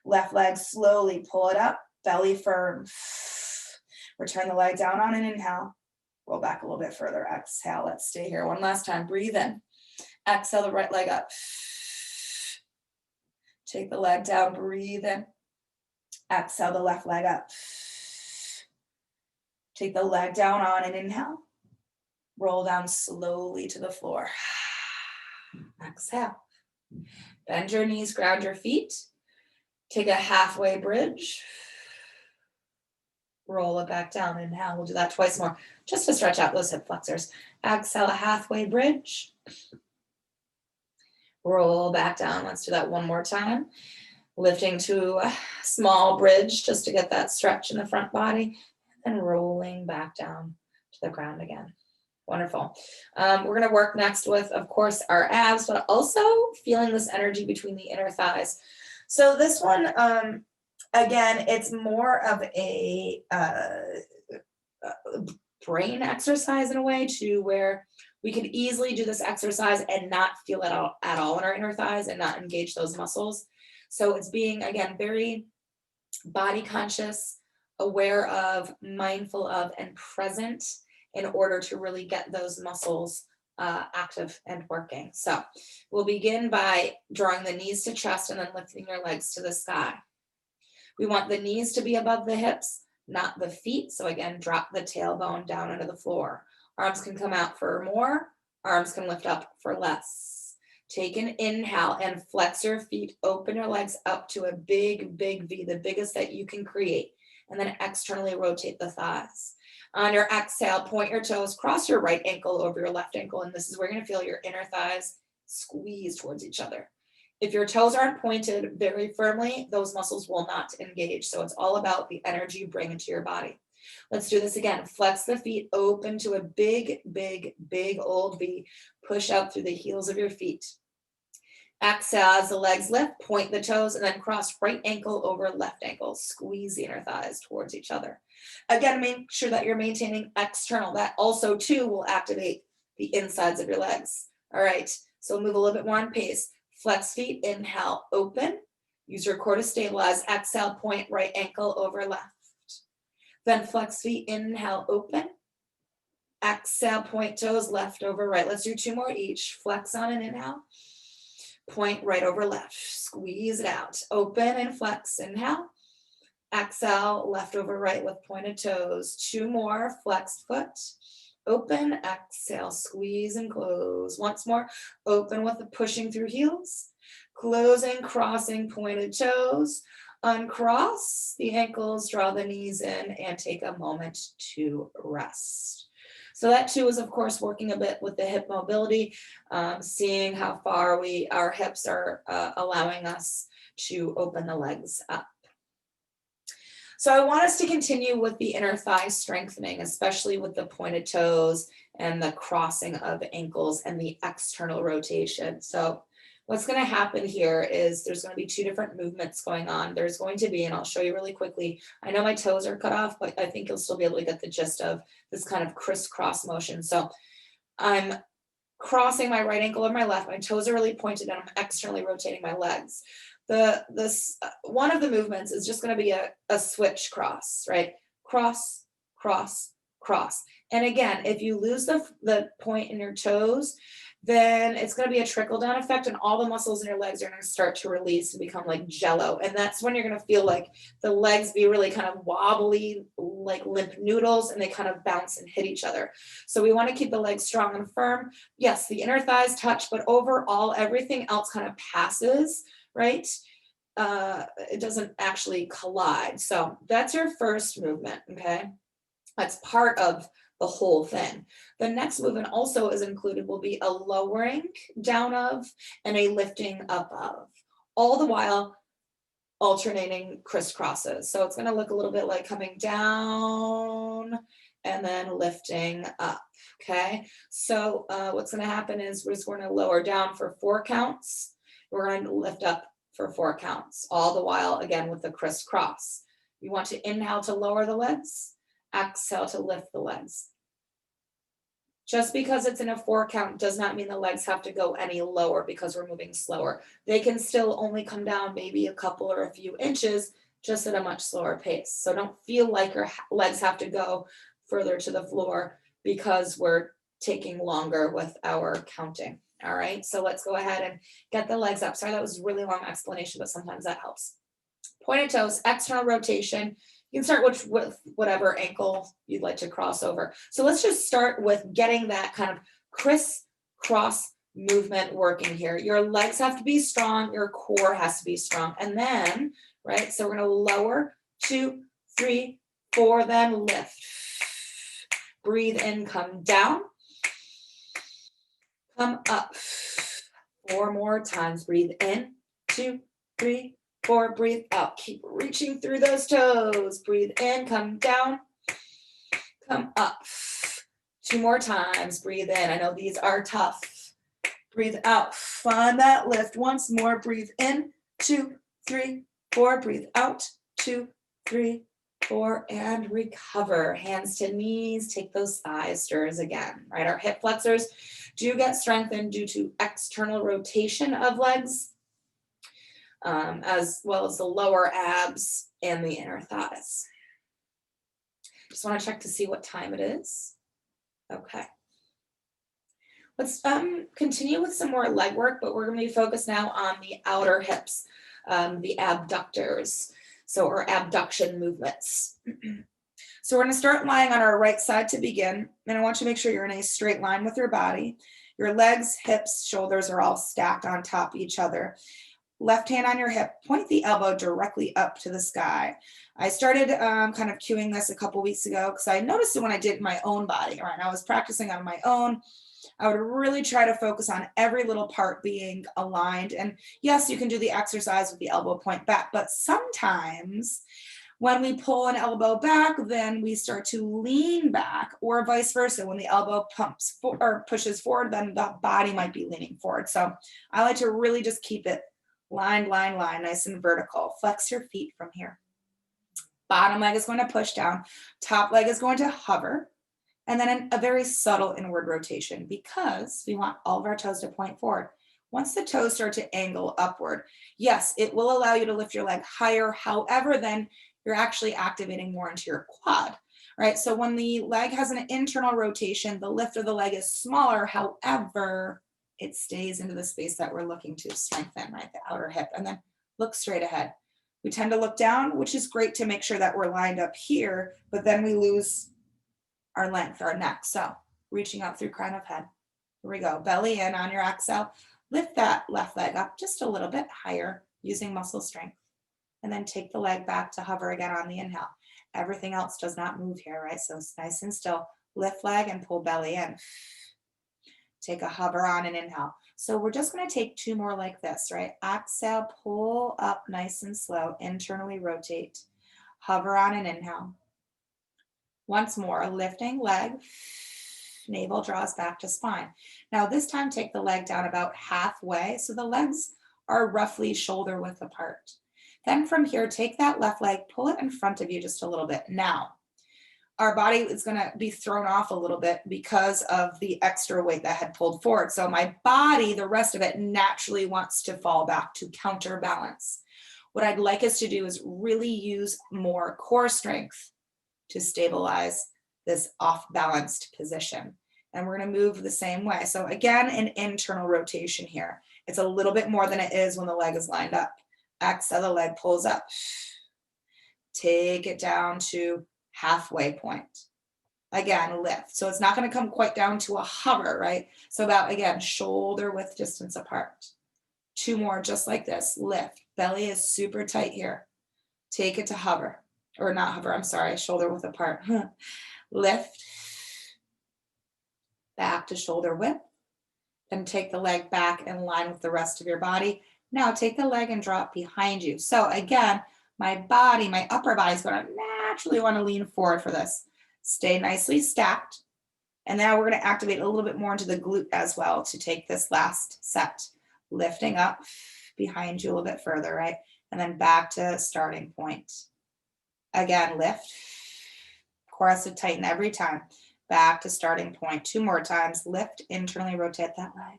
Left leg slowly pull it up, belly firm. Return the leg down on an inhale. Roll back a little bit further. Exhale. Let's stay here one last time. Breathe in. Exhale the right leg up. Take the leg down. Breathe in. Exhale the left leg up. Take the leg down on an inhale. Roll down slowly to the floor. Exhale. Bend your knees, ground your feet. Take a halfway bridge. Roll it back down. Inhale. We'll do that twice more, just to stretch out those hip flexors. Exhale, a halfway bridge. Roll back down. Let's do that one more time. Lifting to a small bridge just to get that stretch in the front body. And rolling back down to the ground again. Wonderful. We're going to work next with, of course, our abs, but also feeling this energy between the inner thighs. So this one, again, it's more of a brain exercise in a way, to where we could easily do this exercise and not feel it at all in our inner thighs and not engage those muscles. So it's being, again, very body conscious, aware of, mindful of, and present in order to really get those muscles active and working. So we'll begin by drawing the knees to chest and then lifting your legs to the sky. We want the knees to be above the hips, not the feet. So again, drop the tailbone down into the floor. Arms can come out for more. Arms can lift up for less. Take an inhale and flex your feet. Open your legs up to a big, big V, the biggest that you can create. And then externally rotate the thighs. On your exhale, point your toes, cross your right ankle over your left ankle. And this is where you're going to feel your inner thighs squeeze towards each other. If your toes aren't pointed very firmly, those muscles will not engage. So it's all about the energy you bring into your body. Let's do this again. Flex the feet, open to a big, big, big old V. Push out through the heels of your feet. Exhale as the legs lift, point the toes, and then cross right ankle over left ankle. Squeeze the inner thighs towards each other. Again, make sure that you're maintaining external. That also, too, will activate the insides of your legs. All right, so move a little bit more on pace. Flex feet, inhale, open. Use your core to stabilize. Exhale, point right ankle over left. Then flex feet, inhale, open. Exhale, point toes, left over right. Let's do 2 more each. Flex on an inhale. Point right over left. Squeeze it out. Open and flex. Inhale. Exhale, left over right with pointed toes. 2 more. Flexed foot. open, exhale, squeeze and close. Once more, open with the pushing through heels, closing, crossing, pointed toes, uncross the ankles, draw the knees in, and take a moment to rest. So that too is, of course, working a bit with the hip mobility, seeing how far our hips are allowing us to open the legs up. So I want us to continue with the inner thigh strengthening, especially with the pointed toes and the crossing of ankles and the external rotation. So what's going to happen here is there's going to be two different movements going on. There's going to be, and I'll show you really quickly, I know my toes are cut off, but I think you'll still be able to get the gist of this kind of crisscross motion. So I'm crossing my right ankle or my left, my toes are really pointed and I'm externally rotating my legs. One of the movements is just going to be a switch cross, right? Cross, cross, cross. And again, if you lose the point in your toes, then it's going to be a trickle down effect and all the muscles in your legs are going to start to release and become like jello. And that's when you're going to feel like the legs be really kind of wobbly, like limp noodles, and they kind of bounce and hit each other. So we want to keep the legs strong and firm. Yes, the inner thighs touch, but overall everything else kind of passes, right? It doesn't actually collide. So that's your first movement, okay? That's part of the whole thing. The next movement also is included will be a lowering down of and a lifting up of, all the while alternating crisscrosses. So it's going to look a little bit like coming down and then lifting up, okay? So what's going to happen is we're just going to lower down for 4 counts. We're going to lift up for 4 counts, all the while, again, with the crisscross. You want to inhale to lower the legs, exhale to lift the legs. Just because it's in a 4 count does not mean the legs have to go any lower because we're moving slower. They can still only come down maybe a couple or a few inches, just at a much slower pace. So don't feel like your legs have to go further to the floor because we're taking longer with our counting. All right, so let's go ahead and get the legs up. Sorry, that was a really long explanation, but sometimes that helps. Pointed toes, external rotation. You can start with whatever ankle you'd like to cross over. So let's just start with getting that kind of crisscross movement working here. Your legs have to be strong, your core has to be strong. And then, right, so we're going to lower, 2, 3, 4, then lift. Breathe in, come down. Come up. 4 more times. Breathe in, 2, 3, 4, breathe out. Keep reaching through those toes. Breathe in, come down, come up. 2 more times. Breathe in. I know these are tough. Breathe out. Find that lift. Once more. Breathe in, 2, 3, 4. Breathe out, 2, 3, 4, and recover. Hands to knees. Take those thigh stirs again, right? Our hip flexors do get strengthened due to external rotation of legs, as well as the lower abs and the inner thighs. Just want to check to see what time it is. Okay. Let's continue with some more leg work, but we're going to be focused now on the outer hips, the abductors, or abduction movements. So we're going to start lying on our right side to begin, and I want you to make sure you're in a straight line with your body. Your legs, hips, shoulders are all stacked on top of each other. Left hand on your hip, point the elbow directly up to the sky. I started kind of cueing this a couple weeks ago because I noticed it when I did my own body, right? I was practicing on my own. I would really try to focus on every little part being aligned. And yes, you can do the exercise with the elbow point back, but sometimes when we pull an elbow back, then we start to lean back, or vice versa. When the elbow pushes forward, then the body might be leaning forward. So I like to really just keep it line, nice and vertical. Flex your feet from here. Bottom leg is going to push down. Top leg is going to hover. And then a very subtle inward rotation because we want all of our toes to point forward. Once the toes start to angle upward, yes, it will allow you to lift your leg higher. However, then you're actually activating more into your quad, right? So when the leg has an internal rotation, the lift of the leg is smaller. However, it stays into the space that we're looking to strengthen, right? The outer hip, and then look straight ahead. We tend to look down, which is great to make sure that we're lined up here, but then we lose our length, our neck. So reaching up through crown of head. Here we go. Belly in on your exhale. Lift that left leg up just a little bit higher using muscle strength. And then take the leg back to hover again on the inhale. Everything else does not move here, right? So it's nice and still. Lift leg and pull belly in. Take a hover on an inhale. So we're just going to take 2 more like this, right? Exhale, pull up nice and slow, internally rotate. Hover on an inhale. Once more, lifting leg, navel draws back to spine. Now this time take the leg down about halfway, so the legs are roughly shoulder width apart. Then from here, take that left leg, pull it in front of you just a little bit. Now, our body is going to be thrown off a little bit because of the extra weight that had pulled forward. So my body, the rest of it, naturally wants to fall back to counterbalance. What I'd like us to do is really use more core strength to stabilize this off-balanced position. And we're going to move the same way. So again, an internal rotation here. It's a little bit more than it is when the leg is lined up. Exhale, the leg pulls up. Take it down to halfway point. Again, lift. So it's not going to come quite down to a hover, right? So about, again, shoulder width distance apart. 2 more just like this. Lift. Belly is super tight here. Take it to hover. Or not hover, I'm sorry, shoulder width apart. Lift. Back to shoulder width. Then take the leg back in line with the rest of your body. Now take the leg and drop behind you. So again, my body, my upper body is going to naturally want to lean forward for this. Stay nicely stacked. And now we're going to activate a little bit more into the glute as well to take this last set. Lifting up behind you a little bit further, right? And then back to starting point. Again, lift. Core has to tighten every time. Back to starting point. 2 more times. Lift, internally rotate that leg.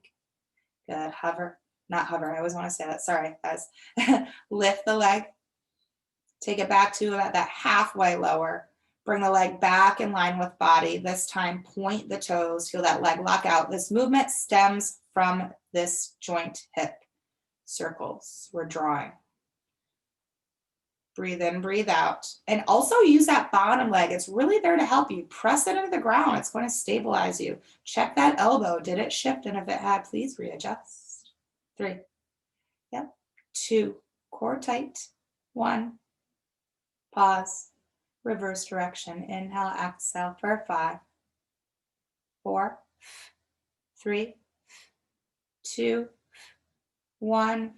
Good. Hover. Not hover. I always want to say that. Sorry, guys. Lift the leg. Take it back to about that halfway lower. Bring the leg back in line with body. This time, point the toes. Feel that leg lock out. This movement stems from this joint hip. Circles. We're drawing. Breathe in, breathe out. And also use that bottom leg. It's really there to help you. Press it into the ground. It's going to stabilize you. Check that elbow. Did it shift? And if it had, please readjust. 3. Yep. 2. Core tight. 1. Pause. Reverse direction. Inhale, exhale for 5, 4, 3, 2, 1.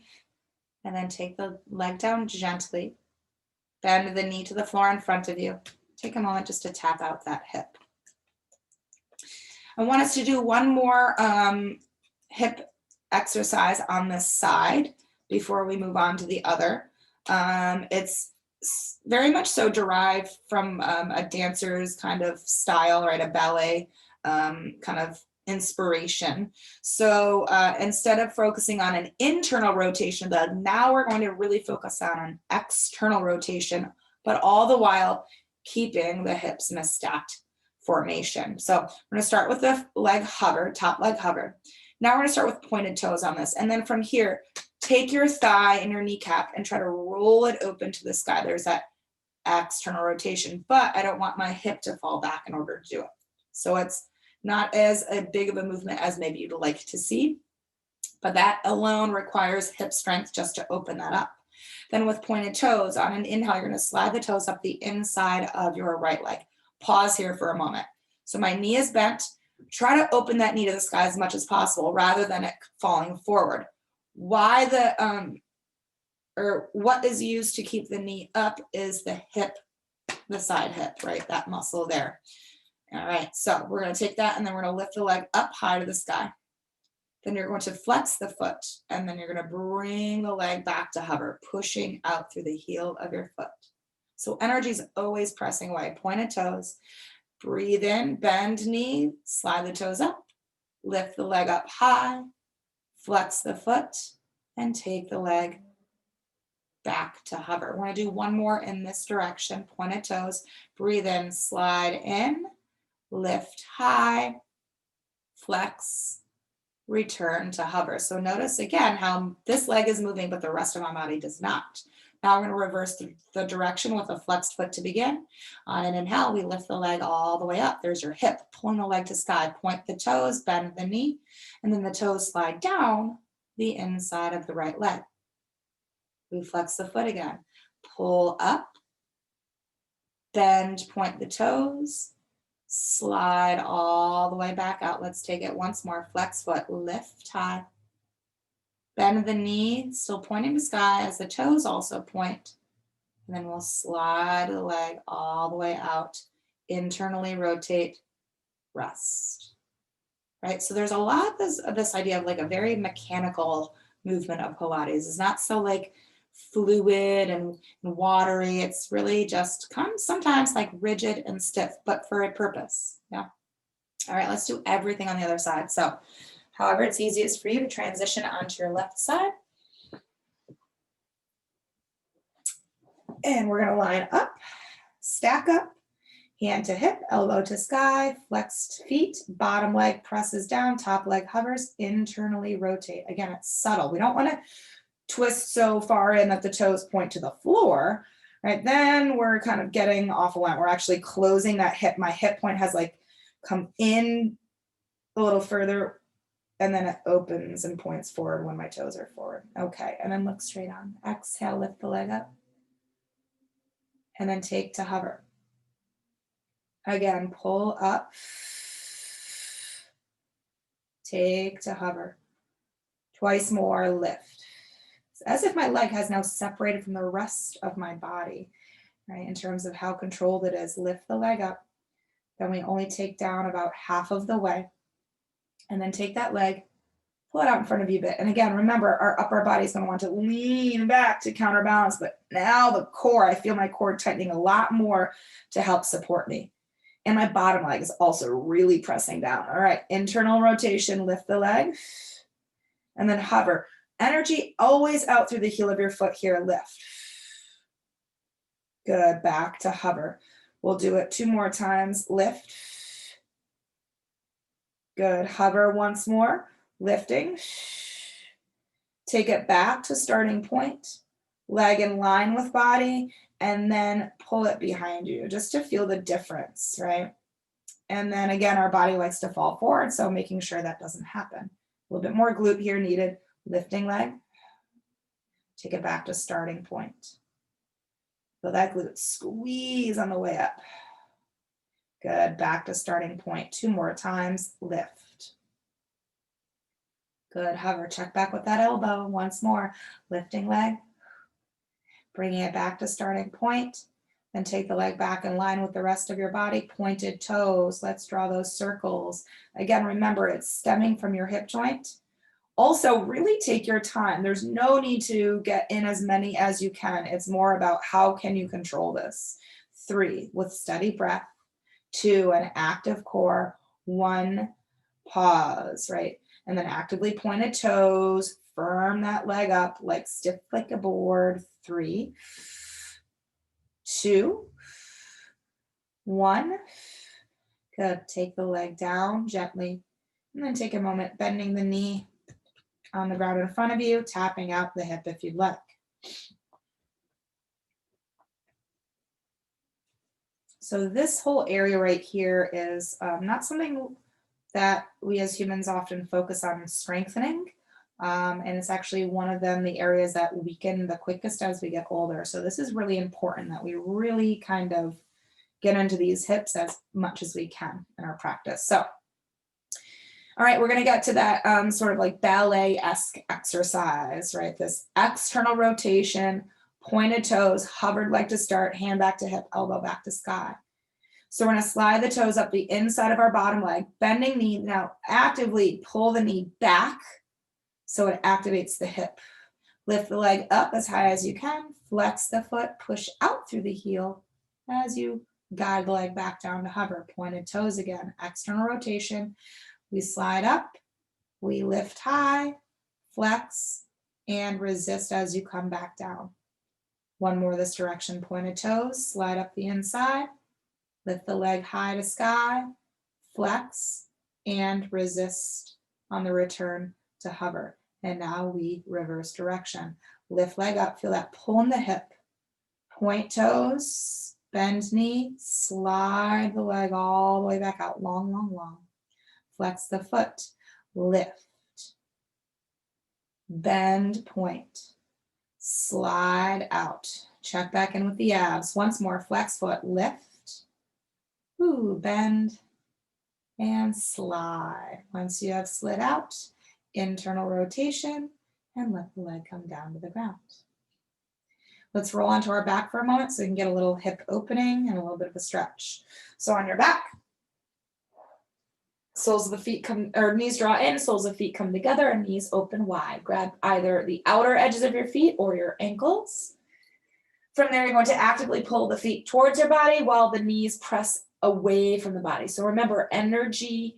And then take the leg down gently. Bend the knee to the floor in front of you. Take a moment just to tap out that hip. I want us to do one more hip exercise on this side before we move on to the other. It's very much so derived from a dancer's kind of style, right? A ballet kind of inspiration. So instead of focusing on an internal rotation, now we're going to really focus on an external rotation, but all the while keeping the hips in a stacked formation. So we're going to start with the leg hover, top leg hover. Now we're going to start with pointed toes on this. And then from here, take your thigh and your kneecap and try to roll it open to the sky. There's that external rotation, but I don't want my hip to fall back in order to do it. So it's not as a big of a movement as maybe you'd like to see, but that alone requires hip strength just to open that up. Then with pointed toes, on an inhale, you're going to slide the toes up the inside of your right leg. Pause here for a moment. So my knee is bent. Try to open that knee to the sky as much as possible rather than it falling forward. Why what is used to keep the knee up is the hip, the side hip, right? That muscle there. All right, so we're going to take that and then we're going to lift the leg up high to the sky. Then you're going to flex the foot and then you're going to bring the leg back to hover, pushing out through the heel of your foot. So energy is always pressing away. Pointed toes. Breathe in, bend knee, slide the toes up, lift the leg up high, flex the foot, and take the leg back to hover. We're going to do one more in this direction. Pointed toes. Breathe in, slide in. Lift high, flex, return to hover. So notice again how this leg is moving, but the rest of my body does not. Now we're going to reverse the direction with a flexed foot to begin. On an inhale, we lift the leg all the way up. There's your hip, pulling the leg to sky. Point the toes, bend the knee, and then the toes slide down the inside of the right leg. We flex the foot again. Pull up, bend, point the toes, slide all the way back out. Let's take it once more. Flex foot, lift high. Bend the knee, still pointing to sky as the toes also point. And then we'll slide the leg all the way out. Internally rotate, rest. Right? So there's a lot of this idea of like a very mechanical movement of Pilates. It's not so like fluid and watery. It's really just comes sometimes like rigid and stiff, but for a purpose. Yeah. All right, let's do everything on the other side. So however it's easiest for you to transition onto your left side. And we're going to line up, stack up, hand to hip, elbow to sky, flexed feet, bottom leg presses down, top leg hovers, internally rotate. Again, it's subtle. We don't want to twist so far in that the toes point to the floor, right? Then we're kind of getting off a line. We're actually closing that hip. My hip point has like come in a little further, and then it opens and points forward when my toes are forward. Okay, and then look straight on. Exhale, lift the leg up. And then take to hover. Again, pull up. Take to hover. Twice more, lift. It's as if my leg has now separated from the rest of my body, right? In terms of how controlled it is. Lift the leg up. Then we only take down about half of the way. And then take that leg, pull it out in front of you a bit. And again, remember, our upper body is going to want to lean back to counterbalance, but now the core, I feel my core tightening a lot more to help support me. And my bottom leg is also really pressing down. All right, internal rotation, lift the leg, and then hover. Energy always out through the heel of your foot here, lift. Good, back to hover. We'll do it 2 more times, lift. Good, hover once more. Lifting, take it back to starting point, leg in line with body, and then pull it behind you just to feel the difference, right? And then again, our body likes to fall forward, so making sure that doesn't happen. A little bit more glute here needed. Lifting leg, take it back to starting point. Feel that glute squeeze on the way up. Good, back to starting point. 2 more times, lift. Good, hover, check back with that elbow once more. Lifting leg, bringing it back to starting point. Then take the leg back in line with the rest of your body. Pointed toes, let's draw those circles. Again, remember, it's stemming from your hip joint. Also, really take your time. There's no need to get in as many as you can. It's more about how can you control this. 3, with steady breath. 2, an active core. 1, pause, right? And then actively pointed toes, firm that leg up, like stiff like a board. 3, 2, 1. Good, take the leg down gently, and then take a moment bending the knee on the ground in front of you, tapping out the hip if you'd like. So this whole area right here is not something that we as humans often focus on strengthening. And it's actually one of them, the areas that weaken the quickest as we get older. So this is really important that we really kind of get into these hips as much as we can in our practice. So, all right, we're gonna get to that sort of like ballet-esque exercise, right? This external rotation, pointed toes, hovered leg to start, hand back to hip, elbow back to sky. So we're gonna slide the toes up the inside of our bottom leg, bending knee. Now actively pull the knee back so it activates the hip. Lift the leg up as high as you can, flex the foot, push out through the heel as you guide the leg back down to hover. Pointed toes again, external rotation. We slide up, we lift high, flex, and resist as you come back down. 1 more this direction, pointed toes, slide up the inside, lift the leg high to sky, flex, and resist on the return to hover. And now we reverse direction. Lift leg up, feel that pull in the hip. Point toes, bend knee, slide the leg all the way back out, long, long, long. Flex the foot, lift, bend, point, slide out. Check back in with the abs. Once more, flex foot, lift, bend, and slide. Once you have slid out, internal rotation, and let the leg come down to the ground. Let's roll onto our back for a moment so we can get a little hip opening and a little bit of a stretch. So on your back, soles of the feet come, or knees draw in, soles of feet come together, and knees open wide. Grab either the outer edges of your feet or your ankles. From there, you're going to actively pull the feet towards your body while the knees press away from the body. So remember, energy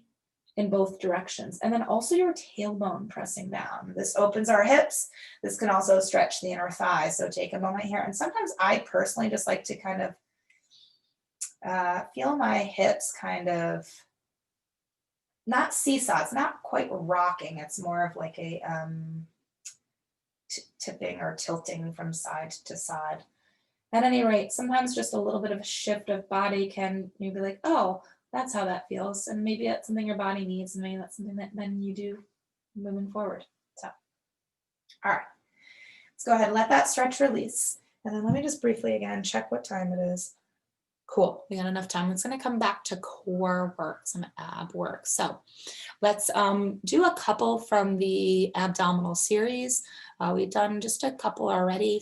in both directions. And then also your tailbone pressing down. This opens our hips. This can also stretch the inner thighs. So take a moment here. And sometimes I personally just like to kind of feel my hips kind of not seesaw. It's not quite rocking. It's more of like a tipping or tilting from side to side. At any rate, sometimes just a little bit of a shift of body can maybe like, oh, that's how that feels. And maybe that's something your body needs. And maybe that's something that then you do moving forward. So, all right, let's go ahead and let that stretch release. And then let me just briefly again, check what time it is. Cool, we got enough time. It's gonna come back to core work, some ab work. So let's do a couple from the abdominal series. We've done just a couple already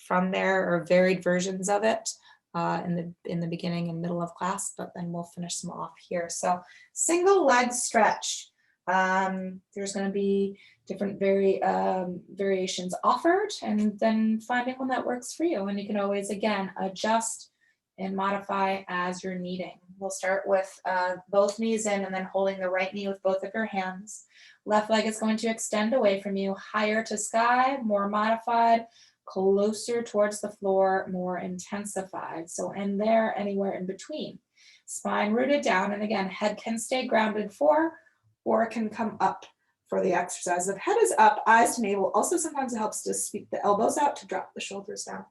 from there, or varied versions of it in the beginning and middle of class, but then we'll finish them off here. So single leg stretch. There's going to be different variations offered, and then finding one that works for you. And you can always, again, adjust and modify as you're needing. We'll start with both knees in and then holding the right knee with both of your hands. Left leg is going to extend away from you, higher to sky, more modified, closer towards the floor, more intensified. So end there, anywhere in between. Spine rooted down, and again, head can stay grounded or it can come up for the exercise. If head is up, eyes to navel. Also sometimes it helps to sweep the elbows out to drop the shoulders down.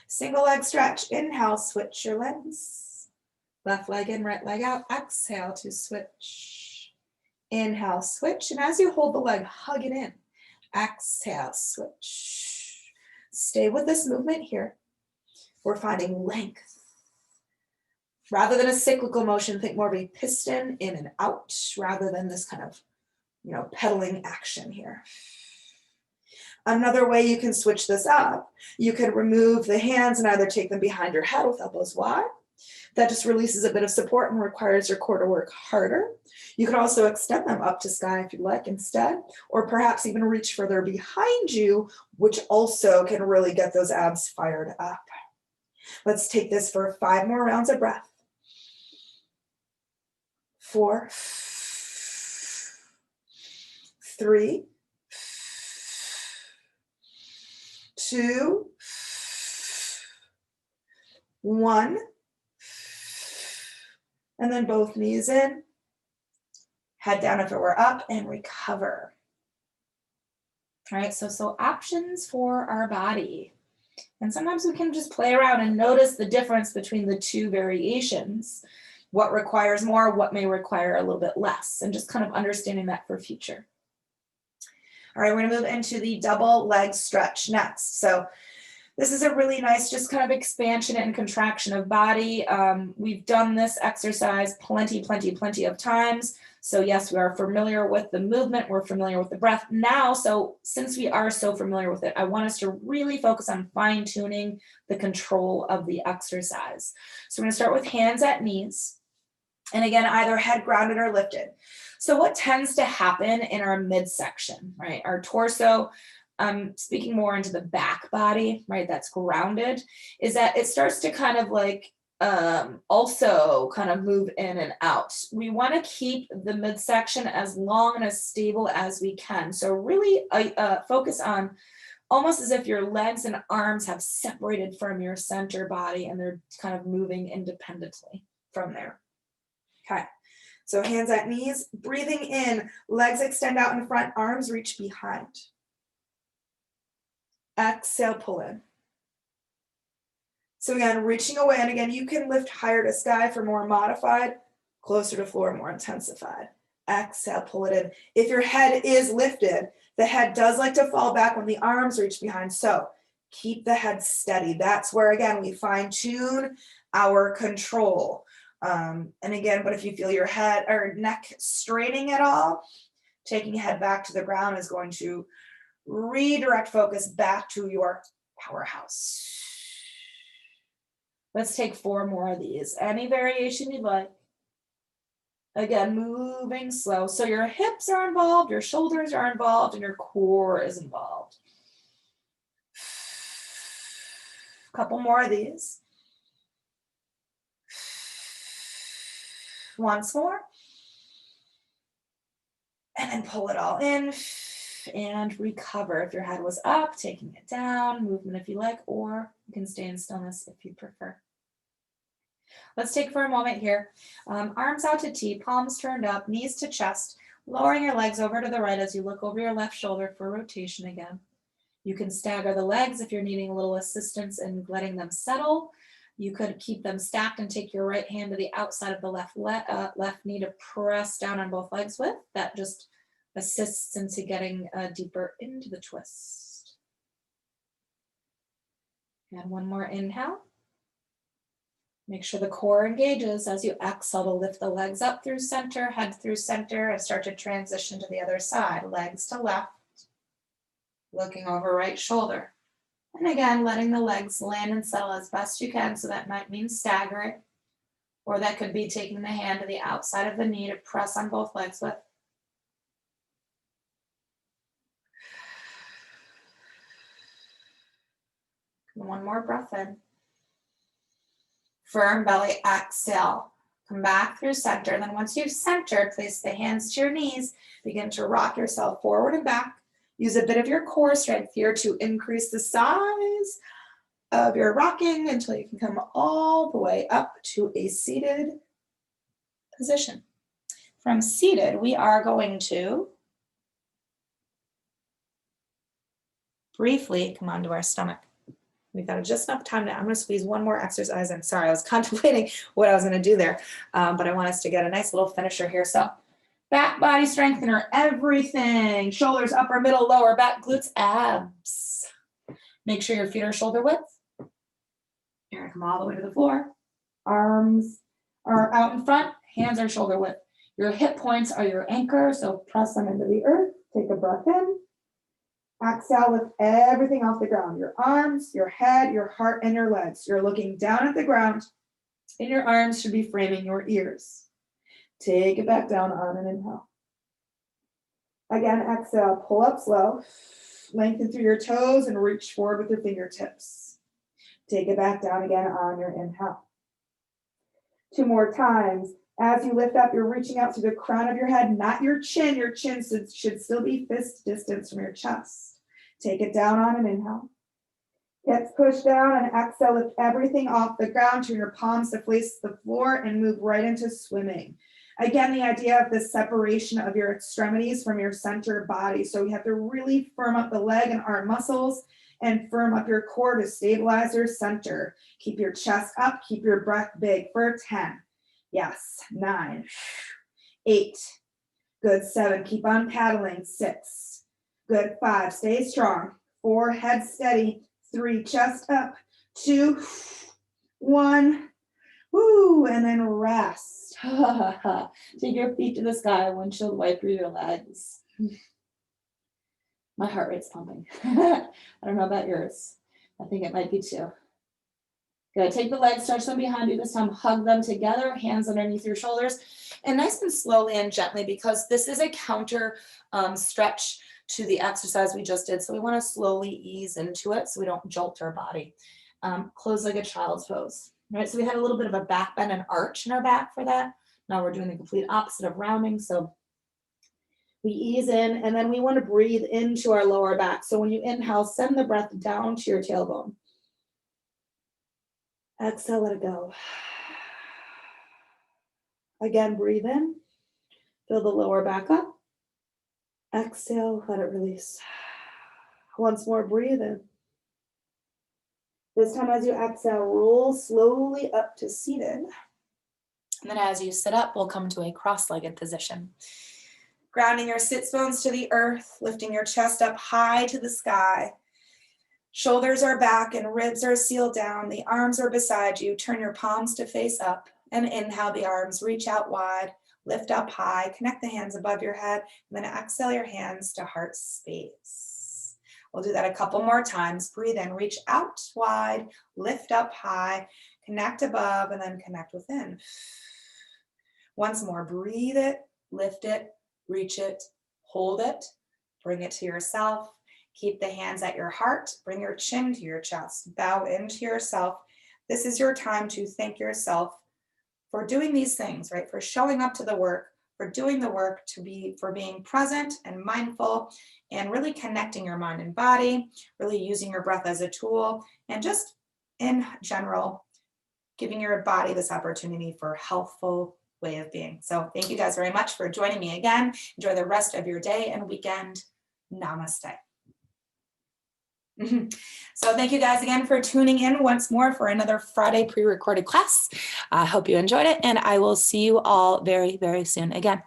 Single leg stretch. Inhale, switch your legs. Left leg in, right leg out. Exhale to switch. Inhale, switch. And as you hold the leg, hug it in. Exhale, switch. Stay with this movement here. We're finding length. Rather than a cyclical motion, think more of a piston in and out, rather than this kind of, pedaling action here. Another way you can switch this up, you can remove the hands and either take them behind your head with elbows wide. That just releases a bit of support and requires your core to work harder. You can also extend them up to sky if you'd like instead, or perhaps even reach further behind you, which also can really get those abs fired up. Let's take this for 5 more rounds of breath. 4, 3, 2, 1. And then both knees in, head down if it were up, and recover. All right, so options for our body. And sometimes we can just play around and notice the difference between the two variations. What requires more, what may require a little bit less, and just kind of understanding that for future. All right, we're gonna move into the double leg stretch next. So this is a really nice just kind of expansion and contraction of body. We've done this exercise plenty of times. So yes, we are familiar with the movement, we're familiar with the breath now. So since we are so familiar with it, I want us to really focus on fine tuning the control of the exercise. So we're gonna start with hands at knees. And again, either head grounded or lifted. So what tends to happen in our midsection, right? Our torso, speaking more into the back body, right? That's grounded, is that it starts to kind of like also kind of move in and out. We want to keep the midsection as long and as stable as we can. So really focus on almost as if your legs and arms have separated from your center body and they're kind of moving independently from there. Okay, So hands at knees, breathing in, legs extend out in front, arms reach behind. Exhale, pull in. So again, reaching away, and again, you can lift higher to sky for more modified, closer to floor, more intensified. Exhale, pull it in. If your head is lifted, the head does like to fall back when the arms reach behind. So keep the head steady. That's where, again, we fine tune our control. And again, but if you feel your head or neck straining at all, taking head back to the ground is going to redirect focus back to your powerhouse. Let's take 4 more of these. Any variation you'd like. Again, moving slow. So your hips are involved, your shoulders are involved, and your core is involved. A couple more of these. Once more. And then pull it all in and recover. If your head was up, taking it down, movement if you like, or you can stay in stillness if you prefer. Let's take for a moment here. Arms out to T, palms turned up, knees to chest, lowering your legs over to the right as you look over your left shoulder for rotation again. You can stagger the legs if you're needing a little assistance in letting them settle. You could keep them stacked and take your right hand to the outside of the left knee to press down on both legs with. That just assists into getting deeper into the twist. And one more inhale. Make sure the core engages as you exhale to lift the legs up through center, head through center, and start to transition to the other side. Legs to left, looking over right shoulder. And again, letting the legs land and settle as best you can. So that might mean staggering, or that could be taking the hand to the outside of the knee to press on both legs with. One more breath in. Firm belly, exhale. Come back through center. Then once you've centered, place the hands to your knees. Begin to rock yourself forward and back. Use a bit of your core strength here to increase the size of your rocking until you can come all the way up to a seated position. From seated, we are going to briefly come onto our stomach. We've got just enough time now. I'm going to squeeze one more exercise in. Sorry, I was contemplating what I was going to do there, but I want us to get a nice little finisher here. So back body strengthener, everything. Shoulders, upper, middle, lower, back, glutes, abs. Make sure your feet are shoulder width. You're going to come all the way to the floor. Arms are out in front, hands are shoulder width. Your hip points are your anchor, so press them into the earth. Take a breath in. Exhale, lift everything off the ground. Your arms, your head, your heart, and your legs. You're looking down at the ground, and your arms should be framing your ears. Take it back down on an inhale. Again, exhale, pull up slow. Lengthen through your toes and reach forward with your fingertips. Take it back down again on your inhale. 2 more times. As you lift up, you're reaching out to the crown of your head, not your chin. Your chin should still be fist distance from your chest. Take it down on an inhale. Hips push down and exhale, lift everything off the ground. Turn your palms to face the floor and move right into swimming. Again, the idea of the separation of your extremities from your center body. So you have to really firm up the leg and arm muscles and firm up your core to stabilize your center. Keep your chest up, keep your breath big for 10. Yes, 9, 8, good, 7, keep on paddling, 6, good, 5, stay strong, 4, head steady, 3, chest up, 2, 1, woo, and then rest. Take your feet to the sky, windshield wiper your legs. My heart rate's pumping. I don't know about yours. I think it might be too. Good. Take the legs, stretch them behind you. This time, hug them together, hands underneath your shoulders, and nice and slowly and gently, because this is a counter stretch to the exercise we just did. So we want to slowly ease into it so we don't jolt our body. Close like a child's pose. Right. So we had a little bit of a back bend and arch in our back for that. Now we're doing the complete opposite of rounding. So we ease in, and then we want to breathe into our lower back. So when you inhale, send the breath down to your tailbone. Exhale, let it go. Again, breathe in. Fill the lower back up. Exhale, let it release. Once more, breathe in. This time as you exhale, roll slowly up to seated. And then as you sit up, we'll come to a cross-legged position. Grounding your sits bones to the earth, lifting your chest up high to the sky. Shoulders are back and ribs are sealed down. The arms are beside you. Turn your palms to face up and inhale the arms, reach out wide, lift up high, connect the hands above your head, and then exhale your hands to heart space. We'll do that a couple more times. Breathe in, reach out wide, lift up high, connect above, and then connect within. Once more, breathe it, lift it, reach it, hold it, bring it to yourself. Keep the hands at your heart, bring your chin to your chest, bow into yourself. This is your time to thank yourself for doing these things, right? For showing up to the work, for doing the work, for being present and mindful, and really connecting your mind and body, really using your breath as a tool, and just in general, giving your body this opportunity for a healthful way of being. So thank you guys very much for joining me again. Enjoy the rest of your day and weekend. Namaste. So thank you guys again for tuning in once more for another Friday pre-recorded class. I hope you enjoyed it, and I will see you all very, very soon again.